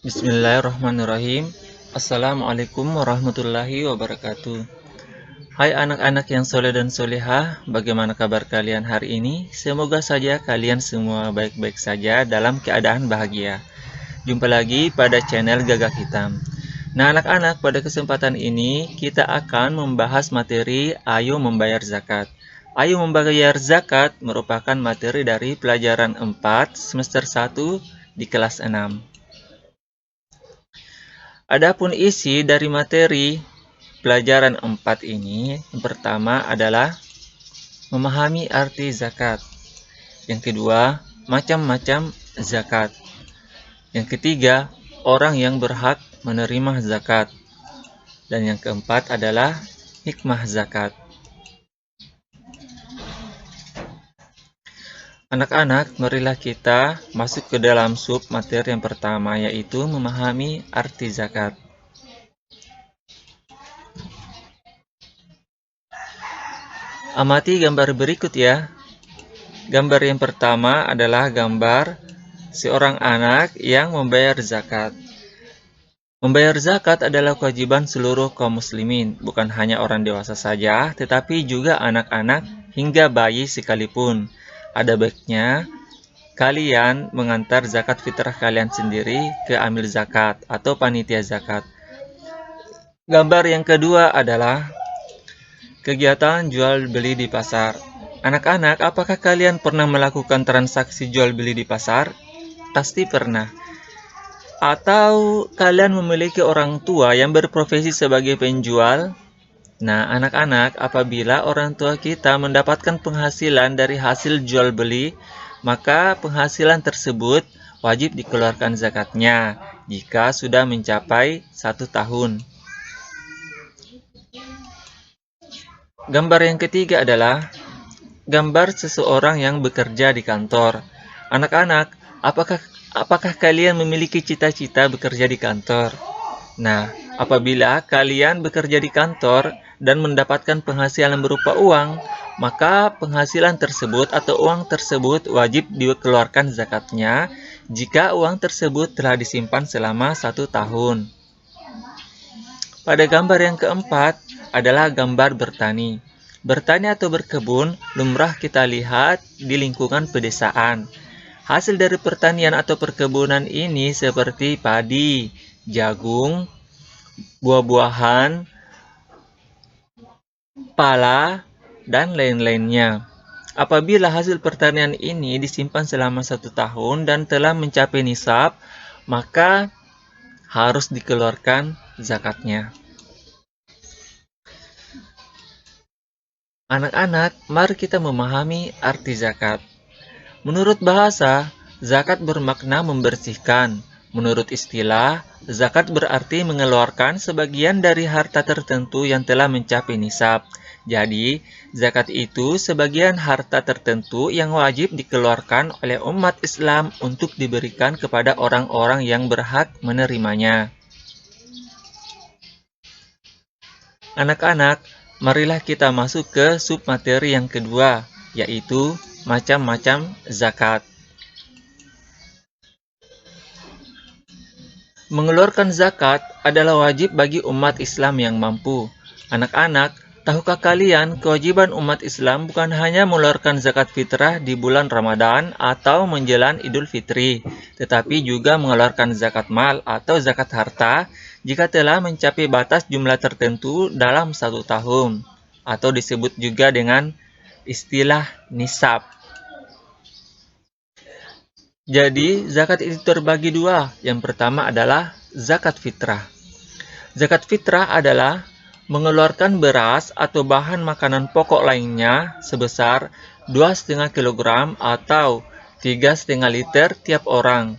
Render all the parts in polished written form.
Bismillahirrahmanirrahim. Assalamualaikum warahmatullahi wabarakatuh. Hai anak-anak yang soleh dan solehah, bagaimana kabar kalian hari ini? Semoga saja kalian semua baik-baik saja dalam keadaan bahagia. Jumpa lagi pada channel Gagak Hitam. Nah anak-anak, pada kesempatan ini kita akan membahas materi Ayo Membayar Zakat. Ayo Membayar Zakat merupakan materi dari pelajaran 4 semester 1 di kelas 6. Adapun isi dari materi pelajaran 4 ini, yang pertama adalah memahami arti zakat. Yang kedua, macam-macam zakat. Yang ketiga, orang yang berhak menerima zakat. Dan yang keempat adalah hikmah zakat. Anak-anak, marilah kita masuk ke dalam sub materi yang pertama, yaitu memahami arti zakat. Amati gambar berikut ya. Gambar yang pertama adalah gambar seorang anak yang membayar zakat. Membayar zakat adalah kewajiban seluruh kaum muslimin, bukan hanya orang dewasa saja, tetapi juga anak-anak hingga bayi sekalipun. Ada baiknya kalian mengantar zakat fitrah kalian sendiri ke amil zakat atau panitia zakat. Gambar yang kedua adalah kegiatan jual beli di pasar. Anak-anak, apakah kalian pernah melakukan transaksi jual beli di pasar? Pasti pernah. Atau kalian memiliki orang tua yang berprofesi sebagai penjual? Nah, anak-anak, apabila orang tua kita mendapatkan penghasilan dari hasil jual beli, maka penghasilan tersebut wajib dikeluarkan zakatnya jika sudah mencapai 1 tahun. Gambar yang ketiga adalah gambar seseorang yang bekerja di kantor. Anak-anak, apakah kalian memiliki cita-cita bekerja di kantor? Nah, apabila kalian bekerja di kantor dan mendapatkan penghasilan berupa uang, maka penghasilan tersebut atau uang tersebut wajib dikeluarkan zakatnya jika uang tersebut telah disimpan selama 1 tahun. Pada gambar yang keempat adalah gambar bertani. Bertani atau berkebun lumrah kita lihat di lingkungan pedesaan. Hasil dari pertanian atau perkebunan ini seperti padi, jagung, buah-buahan, pala, dan lain-lainnya. Apabila hasil pertanian ini disimpan selama 1 tahun dan telah mencapai nisab, maka harus dikeluarkan zakatnya. Anak-anak, mari kita memahami arti zakat. Menurut bahasa, zakat bermakna membersihkan. Menurut istilah, zakat berarti mengeluarkan sebagian dari harta tertentu yang telah mencapai nisab. Jadi, zakat itu sebagian harta tertentu yang wajib dikeluarkan oleh umat Islam untuk diberikan kepada orang-orang yang berhak menerimanya. Anak-anak, marilah kita masuk ke submateri yang kedua, yaitu macam-macam zakat. Mengeluarkan zakat adalah wajib bagi umat Islam yang mampu. Anak-anak, tahukah kalian kewajiban umat Islam bukan hanya mengeluarkan zakat fitrah di bulan Ramadan atau menjelang Idul Fitri, tetapi juga mengeluarkan zakat mal atau zakat harta jika telah mencapai batas jumlah tertentu dalam 1 tahun, atau disebut juga dengan istilah nisab. Jadi, zakat itu terbagi dua. Yang pertama adalah zakat fitrah. Zakat fitrah adalah mengeluarkan beras atau bahan makanan pokok lainnya sebesar 2,5 kg atau 3,5 liter tiap orang.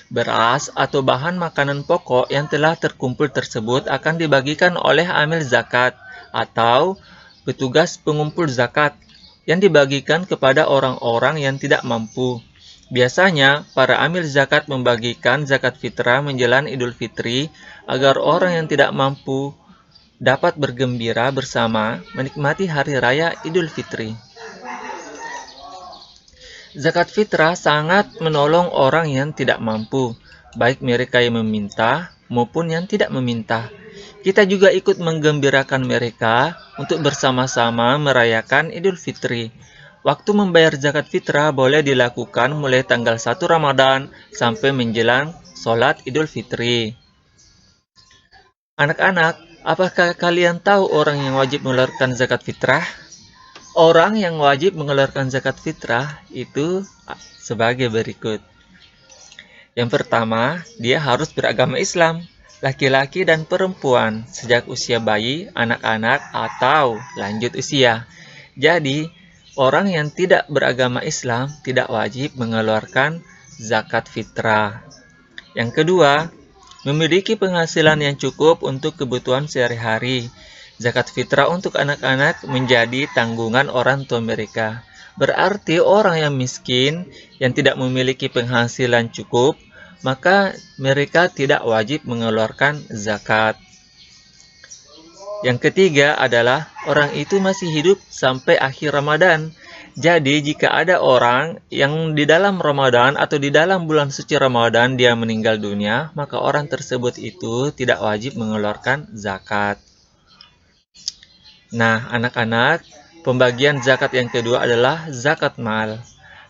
Beras atau bahan makanan pokok yang telah terkumpul tersebut akan dibagikan oleh amil zakat atau petugas pengumpul zakat yang dibagikan kepada orang-orang yang tidak mampu. Biasanya, para amil zakat membagikan zakat fitrah menjelang Idul Fitri agar orang yang tidak mampu dapat bergembira bersama menikmati hari raya Idul Fitri. Zakat fitrah sangat menolong orang yang tidak mampu. baik mereka yang meminta maupun yang tidak meminta. Kita juga ikut menggembirakan mereka untuk bersama-sama merayakan Idul Fitri. Waktu membayar zakat fitrah boleh dilakukan mulai tanggal 1 Ramadan sampai menjelang sholat Idul Fitri. Anak-anak, apakah kalian tahu orang yang wajib mengeluarkan zakat fitrah? Orang yang wajib mengeluarkan zakat fitrah itu sebagai berikut. Yang pertama, dia harus beragama Islam, laki-laki dan perempuan, sejak usia bayi, anak-anak, atau lanjut usia. Jadi, orang yang tidak beragama Islam tidak wajib mengeluarkan zakat fitrah. Yang kedua, memiliki penghasilan yang cukup untuk kebutuhan sehari-hari. Zakat fitrah untuk anak-anak menjadi tanggungan orang tua mereka. Berarti orang yang miskin, yang tidak memiliki penghasilan cukup, maka mereka tidak wajib mengeluarkan zakat. Yang ketiga adalah orang itu masih hidup sampai akhir Ramadan. Jadi jika ada orang yang di dalam Ramadan atau di dalam bulan suci Ramadan dia meninggal dunia, maka orang tersebut itu tidak wajib mengeluarkan zakat. Nah, anak-anak, pembagian zakat yang kedua adalah zakat mal.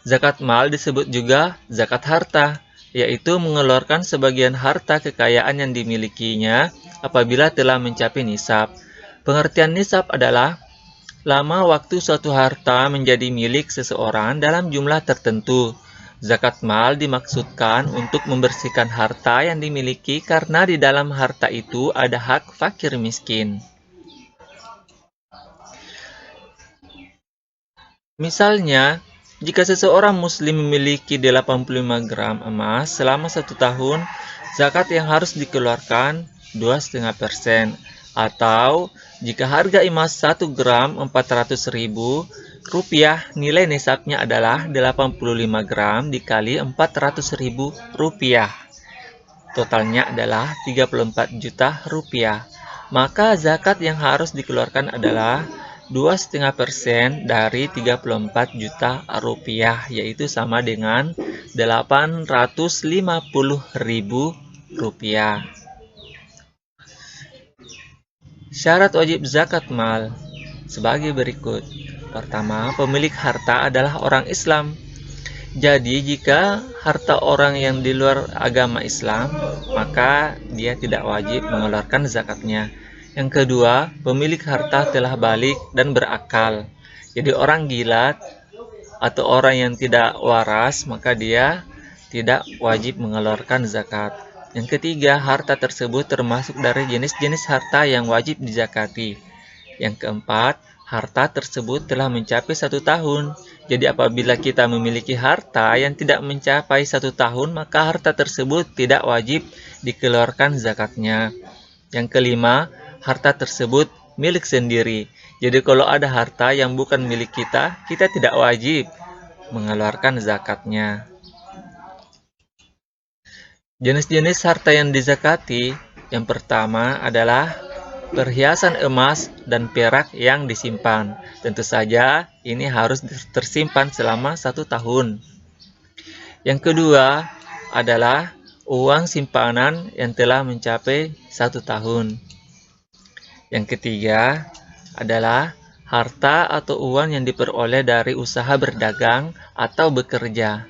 Zakat mal disebut juga zakat harta, yaitu mengeluarkan sebagian harta kekayaan yang dimilikinya apabila telah mencapai nisab. Pengertian nisab adalah lama waktu suatu harta menjadi milik seseorang dalam jumlah tertentu. Zakat mal dimaksudkan untuk membersihkan harta yang dimiliki karena di dalam harta itu ada hak fakir miskin. Misalnya, jika seseorang muslim memiliki 85 gram emas selama 1 tahun, zakat yang harus dikeluarkan 2,5%. Atau, jika harga emas 1 gram 400.000 rupiah, nilai nisabnya adalah 85 gram dikali 400.000 rupiah. Totalnya adalah 34 juta rupiah. Maka zakat yang harus dikeluarkan adalah 2,5% dari 34 juta rupiah, yaitu sama dengan 850.000 rupiah. Syarat wajib zakat mal sebagai berikut. Pertama, pemilik harta adalah orang Islam. Jadi jika harta orang yang di luar agama Islam, maka dia tidak wajib mengeluarkan zakatnya. Yang kedua, pemilik harta telah balik dan berakal. Jadi orang gila atau orang yang tidak waras, maka dia tidak wajib mengeluarkan zakat. Yang ketiga, harta tersebut termasuk dari jenis-jenis harta yang wajib dizakati. Yang keempat, harta tersebut telah mencapai 1 tahun. Jadi apabila kita memiliki harta yang tidak mencapai 1 tahun, maka harta tersebut tidak wajib dikeluarkan zakatnya. Yang kelima, harta tersebut milik sendiri. Jadi kalau ada harta yang bukan milik kita, kita tidak wajib mengeluarkan zakatnya. Jenis-jenis harta yang dizakati, yang pertama adalah perhiasan emas dan perak yang disimpan. Tentu saja ini harus tersimpan selama 1 tahun. Yang kedua adalah uang simpanan yang telah mencapai 1 tahun. Yang ketiga adalah harta atau uang yang diperoleh dari usaha berdagang atau bekerja.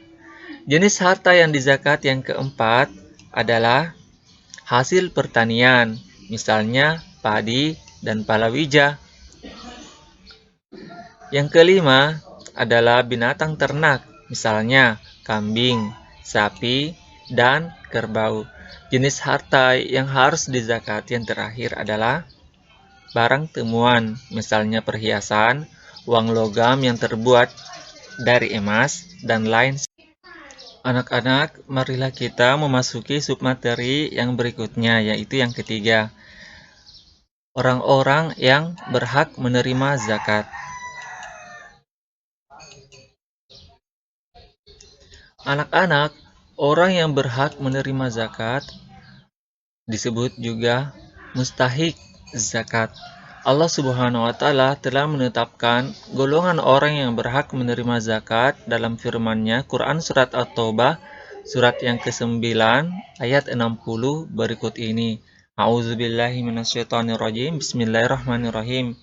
Jenis harta yang dizakat yang keempat adalah hasil pertanian, misalnya padi dan palawija. Yang kelima adalah binatang ternak, misalnya kambing, sapi, dan kerbau. Jenis harta yang harus dizakati yang terakhir adalah barang temuan, misalnya perhiasan, uang logam yang terbuat dari emas, dan lain. Anak-anak, marilah kita memasuki submateri yang berikutnya, yaitu yang ketiga. Orang-orang yang berhak menerima zakat. Anak-anak, orang yang berhak menerima zakat disebut juga mustahik zakat. Allah Subhanahu wa Ta'ala telah menetapkan golongan orang yang berhak menerima zakat dalam firman-Nya Quran Surat At-Taubah surat yang ke-9 ayat 60 berikut ini. A'udzubillahi minasyaitonirrajim. Bismillahirrahmanirrahim.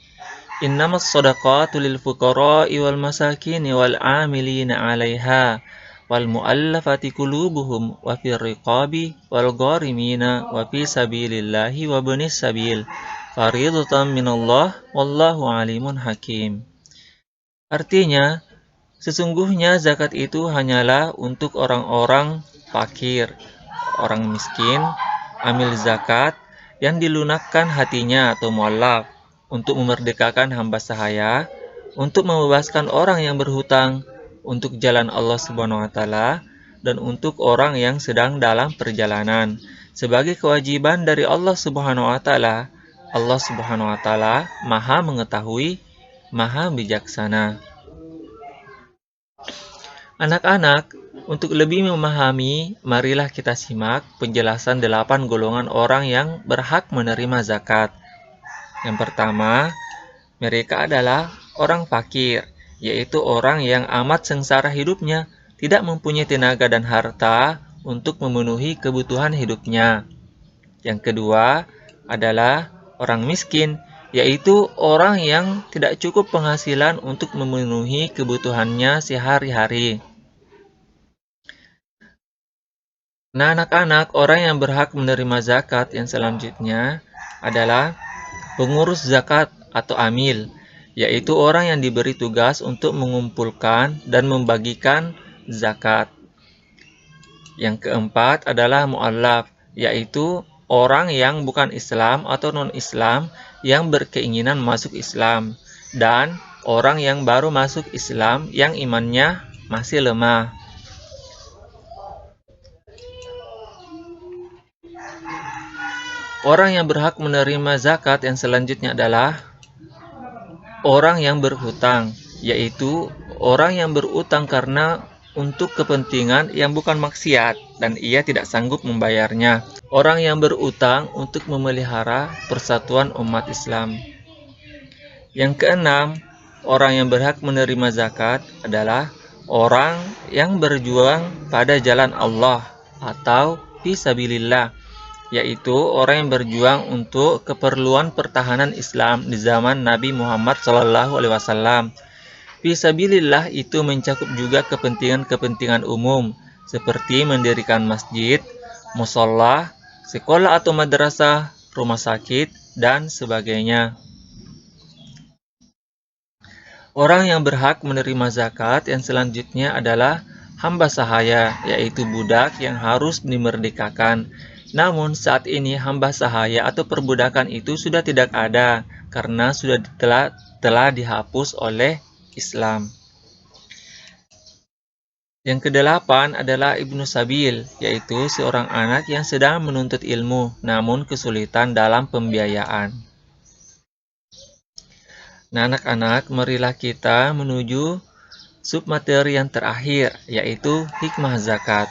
Innamas shadaqatu lil fuqara'i wal masakini wal 'amilina 'alaiha wal mu'allafati qulubuhum wa fir riqabi wal gharimina wa fi sabilillahi wa ibnis sabil faridatan minallah wallahu alimun hakim. Artinya, sesungguhnya zakat itu hanyalah untuk orang-orang fakir, orang miskin, amil zakat yang dilunakkan hatinya atau mu'allaf, untuk memerdekakan hamba sahaya, untuk membebaskan orang yang berhutang, untuk jalan Allah Subhanahu wa Ta'ala, dan untuk orang yang sedang dalam perjalanan. Sebagai kewajiban dari Allah Subhanahu wa Ta'ala, Allah Subhanahu wa Ta'ala Maha mengetahui, Maha bijaksana. Anak-anak, untuk lebih memahami, marilah kita simak penjelasan 8 golongan orang yang berhak menerima zakat. Yang pertama, mereka adalah orang fakir, yaitu orang yang amat sengsara hidupnya, tidak mempunyai tenaga dan harta untuk memenuhi kebutuhan hidupnya. Yang kedua adalah orang miskin, yaitu orang yang tidak cukup penghasilan untuk memenuhi kebutuhannya sehari-hari. Nah, anak-anak, orang yang berhak menerima zakat yang selanjutnya adalah pengurus zakat atau amil, yaitu orang yang diberi tugas untuk mengumpulkan dan membagikan zakat. Yang keempat adalah mu'allaf, yaitu orang yang bukan Islam atau non-Islam yang berkeinginan masuk Islam, dan orang yang baru masuk Islam yang imannya masih lemah. Orang yang berhak menerima zakat yang selanjutnya adalah orang yang berhutang, yaitu orang yang berutang karena untuk kepentingan yang bukan maksiat dan ia tidak sanggup membayarnya. Orang yang berutang untuk memelihara persatuan umat Islam. Yang keenam, orang yang berhak menerima zakat adalah orang yang berjuang pada jalan Allah atau fisabilillah, yaitu orang yang berjuang untuk keperluan pertahanan Islam di zaman Nabi Muhammad SAW. Fisabilillah itu mencakup juga kepentingan-kepentingan umum, seperti mendirikan masjid, musholla, sekolah atau madrasah, rumah sakit, dan sebagainya. Orang yang berhak menerima zakat yang selanjutnya adalah hamba sahaya, yaitu budak yang harus dimerdekakan. Namun saat ini hamba sahaya atau perbudakan itu sudah tidak ada karena sudah telah dihapus oleh Islam. Yang kedelapan adalah Ibnu Sabil, yaitu seorang anak yang sedang menuntut ilmu namun kesulitan dalam pembiayaan. Nah, anak-anak, marilah kita menuju submateri yang terakhir, yaitu hikmah zakat.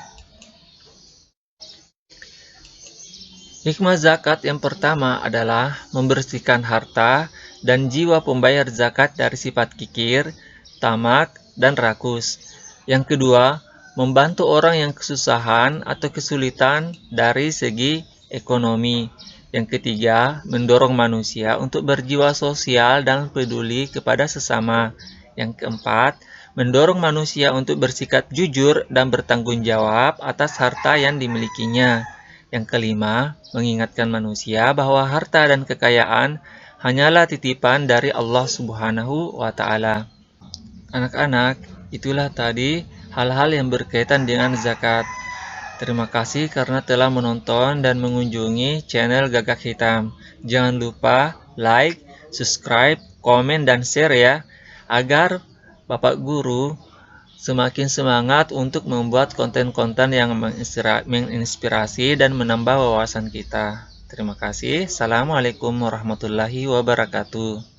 Hikmah zakat yang pertama adalah membersihkan harta dan jiwa pembayar zakat dari sifat kikir, tamak, dan rakus. Yang kedua, membantu orang yang kesusahan atau kesulitan dari segi ekonomi. Yang ketiga, mendorong manusia untuk berjiwa sosial dan peduli kepada sesama. Yang keempat, mendorong manusia untuk bersikap jujur dan bertanggung jawab atas harta yang dimilikinya. Yang kelima, mengingatkan manusia bahwa harta dan kekayaan hanyalah titipan dari Allah Subhanahu wa Ta'ala. Anak-anak, itulah tadi hal-hal yang berkaitan dengan zakat. Terima kasih karena telah menonton dan mengunjungi channel Gagak Hitam. Jangan lupa like, subscribe, komen, dan share ya, agar Bapak Guru semakin semangat untuk membuat konten-konten yang menginspirasi dan menambah wawasan kita. Terima kasih. Assalamualaikum warahmatullahi wabarakatuh.